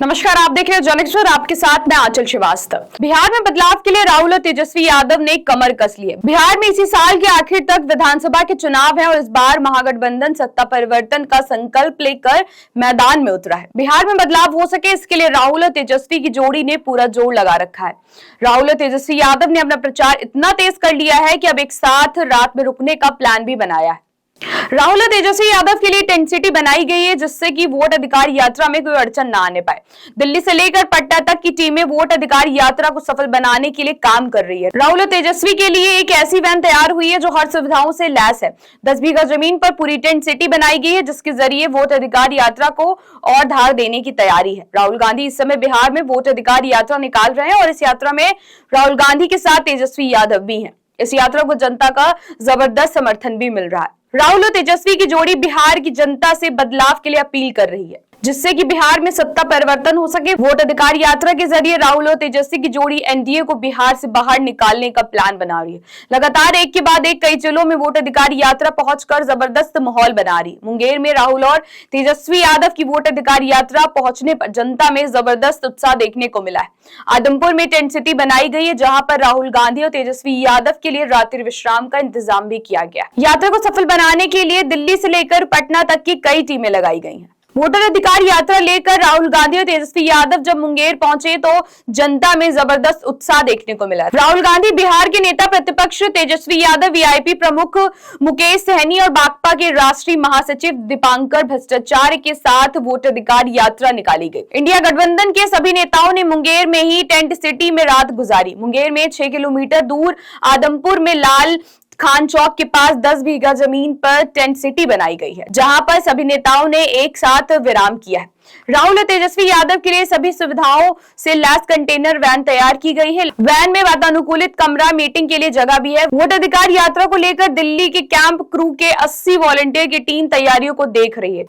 नमस्कार, आप देख रहे हैं जनएक्स और आपके साथ मैं आंचल श्रीवास्तव। बिहार में बदलाव के लिए राहुल और तेजस्वी यादव ने कमर कस ली है। बिहार में इसी साल के आखिर तक विधानसभा के चुनाव है और इस बार महागठबंधन सत्ता परिवर्तन का संकल्प लेकर मैदान में उतरा है। बिहार में बदलाव हो सके इसके लिए राहुल और तेजस्वी की जोड़ी ने पूरा जोर लगा रखा है। राहुल और तेजस्वी यादव ने अपना प्रचार इतना तेज कर लिया है कि अब एक साथ रात में रुकने का प्लान भी बनाया है। राहुल और तेजस्वी यादव के लिए टेंट सिटी बनाई गई है जिससे कि वोट अधिकार यात्रा में कोई अड़चन ना आने पाए। दिल्ली से लेकर पटना तक की टीमें वोट अधिकार यात्रा को सफल बनाने के लिए काम कर रही है। राहुल और तेजस्वी के लिए एक ऐसी वैन तैयार हुई है जो हर सुविधाओं से लैस है। 10 बीघा जमीन पर पूरी टेंट सिटी बनाई गई है जिसके जरिए वोट अधिकार यात्रा को और धार देने की तैयारी है। राहुल गांधी इस समय बिहार में वोट अधिकार यात्रा निकाल रहे हैं और इस यात्रा में राहुल गांधी के साथ तेजस्वी यादव भी है। इस यात्रा को जनता का जबरदस्त समर्थन भी मिल रहा है। राहुल और तेजस्वी की जोड़ी बिहार की जनता से बदलाव के लिए अपील कर रही है जिससे कि बिहार में सत्ता परिवर्तन हो सके। वोट अधिकार यात्रा के जरिए राहुल और तेजस्वी की जोड़ी एनडीए को बिहार से बाहर निकालने का प्लान बना रही है। लगातार एक के बाद एक कई जिलों में वोट अधिकार यात्रा पहुंचकर जबरदस्त माहौल बना रही है। मुंगेर में राहुल और तेजस्वी यादव की वोट अधिकार यात्रा पहुंचने पर जनता में जबरदस्त उत्साह देखने को मिला है। आदमपुर में टेंट सिटी बनाई गई है जहां पर राहुल गांधी और तेजस्वी यादव के लिए रात्रि विश्राम का इंतजाम भी किया गया। यात्रा को सफल बनाने के लिए दिल्ली से लेकर पटना तक की कई टीमें लगाई गई हैं। वोटर अधिकार यात्रा लेकर राहुल गांधी और तेजस्वी यादव जब मुंगेर पहुंचे तो जनता में जबरदस्त उत्साह देखने को मिला। राहुल गांधी बिहार के नेता प्रतिपक्ष, तेजस्वी यादव वीआईपी प्रमुख मुकेश सहनी और बाकपा के राष्ट्रीय महासचिव दीपांकर भट्टाचार्य के साथ वोटर अधिकार यात्रा निकाली गई। इंडिया गठबंधन के सभी नेताओं ने मुंगेर में ही टेंट सिटी में रात गुजारी। मुंगेर में 6 किलोमीटर दूर आदमपुर में लाल खान चौक के पास 10 बीघा जमीन पर टेंट सिटी बनाई गई है जहां पर सभी नेताओं ने एक साथ विराम किया है। राहुल और तेजस्वी यादव के लिए सभी सुविधाओं से लैस कंटेनर वैन तैयार की गई है। वैन में वातानुकूलित कमरा, मीटिंग के लिए जगह भी है। वोट अधिकार यात्रा को लेकर दिल्ली के कैंप क्रू के 80 वॉलंटियर की टीम तैयारियों को देख रही है।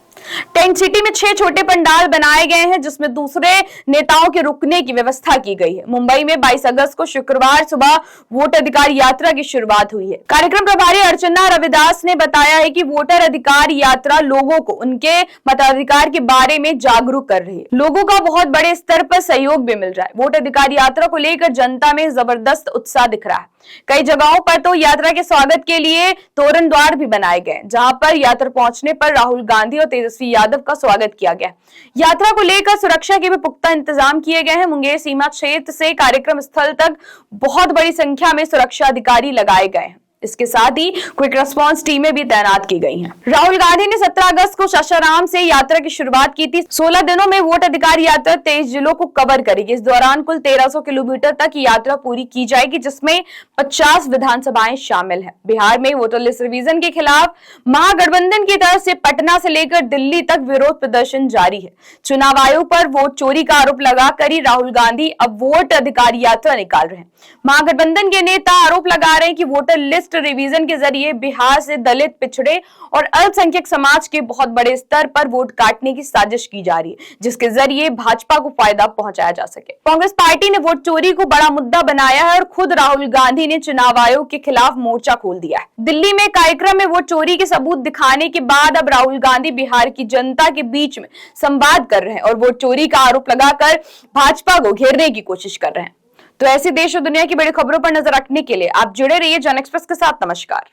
टेंट सिटी में 6 छोटे पंडाल बनाए गए हैं जिसमें दूसरे नेताओं के रुकने की व्यवस्था की गई है। मुंबई में 22 अगस्त को शुक्रवार सुबह वोट अधिकार यात्रा की शुरुआत हुई है। कार्यक्रम प्रभारी अर्चना रविदास ने बताया है कि वोटर अधिकार यात्रा लोगों को उनके मताधिकार के बारे में जागरूक कर रही है। लोगों का बहुत बड़े स्तर पर सहयोग भी मिल रहा है। वोट अधिकार यात्रा को लेकर जनता में जबरदस्त उत्साह दिख रहा है। कई जगहों पर तो यात्रा के स्वागत के लिए तोरण द्वार भी बनाए गए जहां पर यात्रा पहुंचने पर राहुल गांधी और तेजस्वी यादव का स्वागत किया गया। यात्रा को लेकर सुरक्षा के भी पुख्ता इंतजाम किए गए हैं। मुंगेर सीमा क्षेत्र से कार्यक्रम स्थल तक बहुत बड़ी संख्या में सुरक्षा अधिकारी लगाए गए हैं। इसके साथ ही क्विक रिस्पांस टीमें भी तैनात की गई हैं। राहुल गांधी ने 17 अगस्त को सासाराम से यात्रा की शुरुआत की थी। 16 दिनों में वोट अधिकार यात्रा 23 जिलों को कवर करेगी। इस दौरान कुल 1300 किलोमीटर तक यात्रा पूरी की जाएगी जिसमें 50 विधानसभाएं शामिल हैं। बिहार में वोटर लिस्ट रिवीजन के खिलाफ महागठबंधन की तरफ से पटना से लेकर दिल्ली तक विरोध प्रदर्शन जारी है। चुनाव आयोग पर वोट चोरी का आरोप लगाकर ही राहुल गांधी अब वोट अधिकार यात्रा निकाल रहे हैं। महागठबंधन के नेता आरोप लगा रहे हैं कि वोटर लिस्ट रिवीजन के जरिए बिहार से दलित, पिछड़े और अल्पसंख्यक समाज के बहुत बड़े स्तर पर वोट काटने की साजिश की जा रही है जिसके जरिए भाजपा को फायदा पहुंचाया जा सके। कांग्रेस पार्टी ने वोट चोरी को बड़ा मुद्दा बनाया है और खुद राहुल गांधी ने चुनाव आयोग के खिलाफ मोर्चा खोल दिया है। दिल्ली में कार्यक्रम में वोट चोरी के सबूत दिखाने के बाद अब राहुल गांधी बिहार की जनता के बीच में संवाद कर रहे हैं और वोट चोरी का आरोप लगाकर भाजपा को घेरने की कोशिश कर रहे हैं। तो ऐसी देश और दुनिया की बड़ी खबरों पर नजर रखने के लिए आप जुड़े रहिए जन एक्सप्रेस के साथ। नमस्कार।